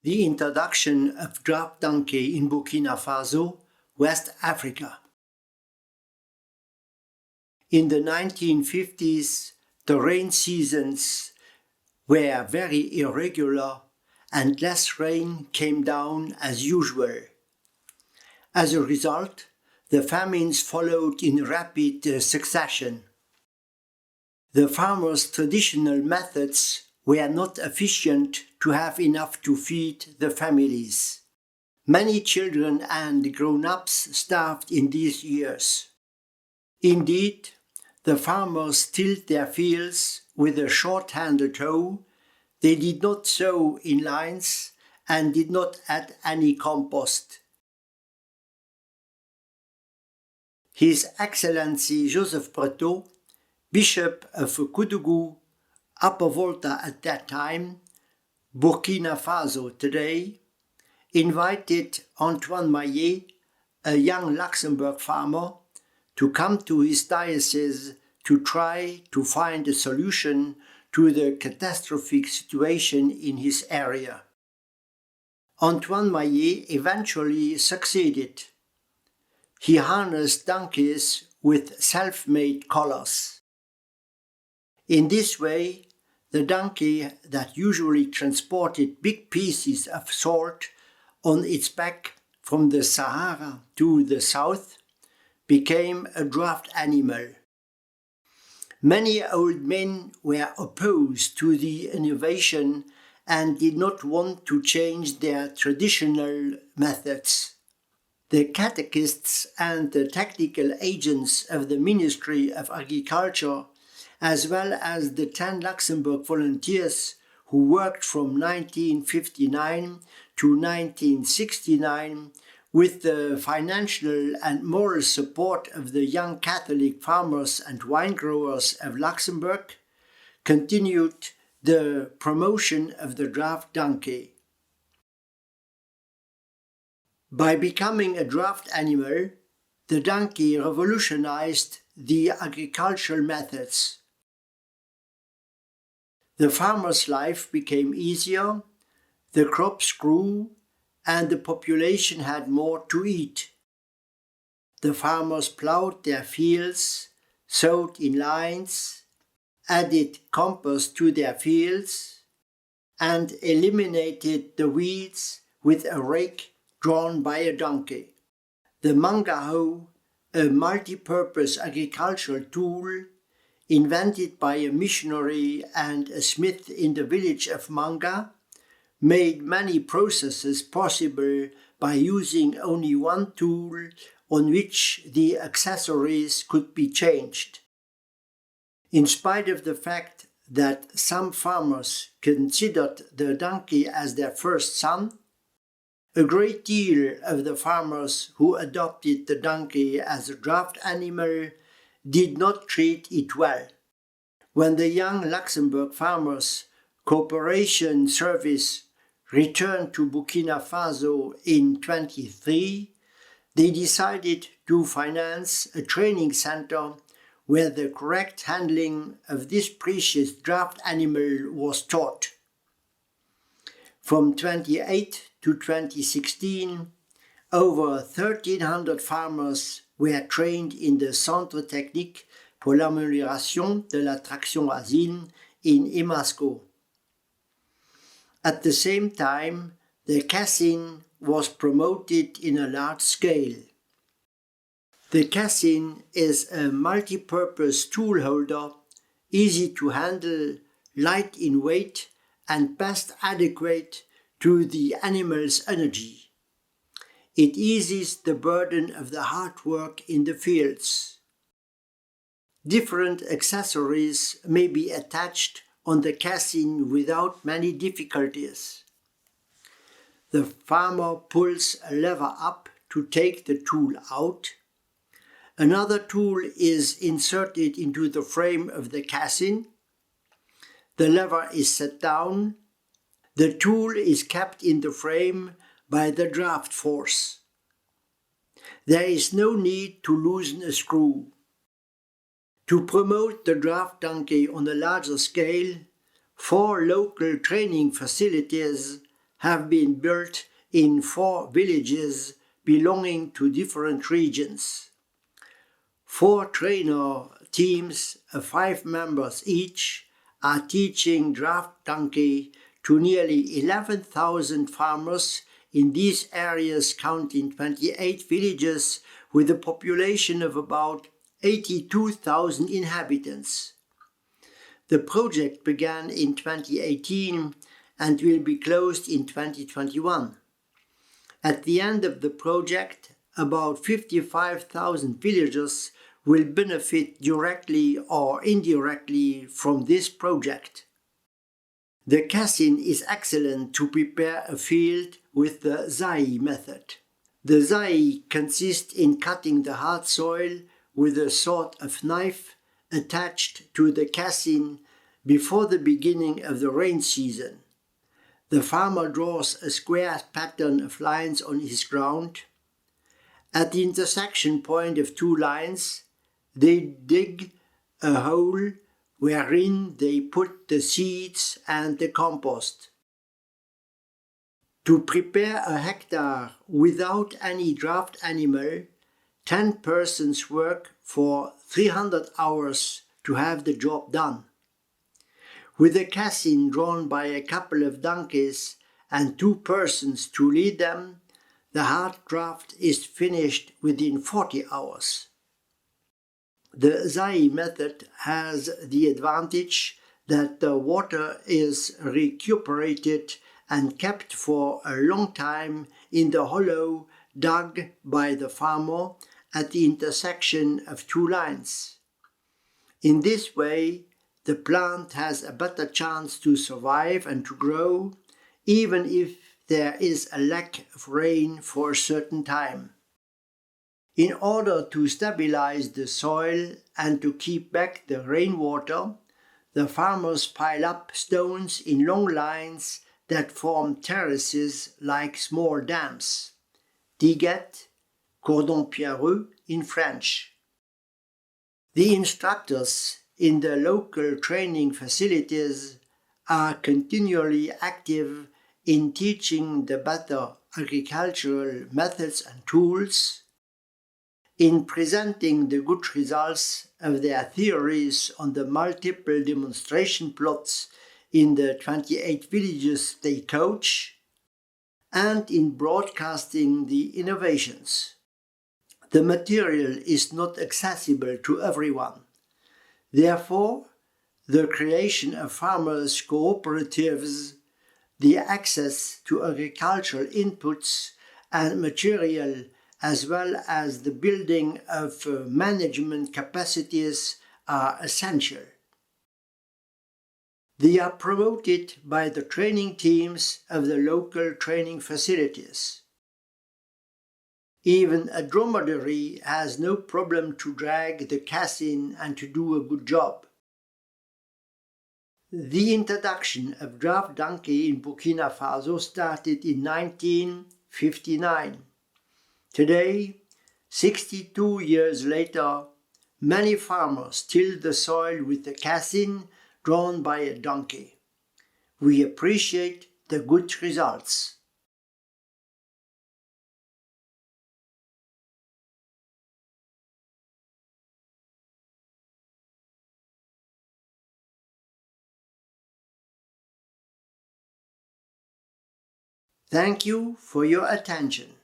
the introduction of draft donkey in Burkina Faso, West Africa. In the 1950s, the rain seasons were very irregular and less rain came down as usual. As a result, the famines followed in rapid succession. The farmers' traditional methods were not efficient to have enough to feed the families. Many children and grown-ups starved in these years. Indeed, the farmers tilled their fields with a short-handled hoe. They did not sow in lines and did not add any compost. His Excellency Joseph Pretot, Bishop of Koudougou, Upper Volta at that time, Burkina Faso today, invited Antoine Maillet, a young Luxembourg farmer, to come to his diocese to try to find a solution to the catastrophic situation in his area. Antoine Maillet eventually succeeded. He harnessed donkeys with self-made collars. In this way, the donkey that usually transported big pieces of salt on its back from the Sahara to the south became a draft animal. Many old men were opposed to the innovation and did not want to change their traditional methods. The catechists and the technical agents of the Ministry of Agriculture, as well as the 10 Luxembourg volunteers who worked from 1959 to 1969 with the financial and moral support of the young Catholic farmers and wine growers of Luxembourg, continued the promotion of the draft donkey. By becoming a draft animal, the donkey revolutionized the agricultural methods. The farmer's life became easier, the crops grew, and the population had more to eat. The farmers plowed their fields, sowed in lines, added compost to their fields, and eliminated the weeds with a rake drawn by a donkey. The manga hoe, a multi-purpose agricultural tool invented by a missionary and a smith in the village of Manga, made many processes possible by using only one tool on which the accessories could be changed. In spite of the fact that some farmers considered the donkey as their first son, a great deal of the farmers who adopted the donkey as a draft animal did not treat it well. When the young Luxembourg Farmers Cooperation Service returned to Burkina Faso in 1923, they decided to finance a training center where the correct handling of this precious draft animal was taught. From 1928 to 2016, over 1,300 farmers were trained in the Centre Technique pour l'Amélioration de la Traction Asine in Imasco. At the same time, the Cassin was promoted in a large scale. The Cassin is a multi-purpose tool holder, easy to handle, light in weight, and best adequate to the animal's energy. It eases the burden of the hard work in the fields. Different accessories may be attached on the cassin without many difficulties. The farmer pulls a lever up to take the tool out. Another tool is inserted into the frame of the cassin. The lever is set down. The tool is kept in the frame by the draft force. There is no need to loosen a screw. To promote the draft donkey on a larger scale, 4 local training facilities have been built in 4 villages belonging to different regions. 4 trainer teams of 5 members each are teaching draft donkey to nearly 11,000 farmers in these areas, counting 28 villages with a population of about 82,000 inhabitants. The project began in 2018 and will be closed in 2021. At the end of the project, about 55,000 villagers will benefit directly or indirectly from this project. The casting is excellent to prepare a field with the zai method. The zai consists in cutting the hard soil with a sort of knife attached to the casting before the beginning of the rain season. The farmer draws a square pattern of lines on his ground. At the intersection point of 2 lines, they dig a hole wherein they put the seeds and the compost. To prepare a hectare without any draft animal, 10 persons work for 300 hours to have the job done. With a casting drawn by a couple of donkeys and 2 persons to lead them, the hard draft is finished within 40 hours. The zai method has the advantage that the water is recuperated and kept for a long time in the hollow dug by the farmer at the intersection of 2 lines. In this way, the plant has a better chance to survive and to grow, even if there is a lack of rain for a certain time. In order to stabilize the soil and to keep back the rainwater, the farmers pile up stones in long lines that form terraces like small dams. Diguettes, cordon pierreux in French. The instructors in the local training facilities are continually active in teaching the better agricultural methods and tools, in presenting the good results of their theories on the multiple demonstration plots in the 28 villages they coach, and in broadcasting the innovations. The material is not accessible to everyone. Therefore, the creation of farmers' cooperatives, the access to agricultural inputs and material, as well as the building of management capacities are essential. They are promoted by the training teams of the local training facilities. Even a dromedary has no problem to drag the casting and to do a good job. The introduction of draft donkey in Burkina Faso started in 1959. Today, 62 years later, many farmers till the soil with the casting drawn by a donkey. We appreciate the good results. Thank you for your attention.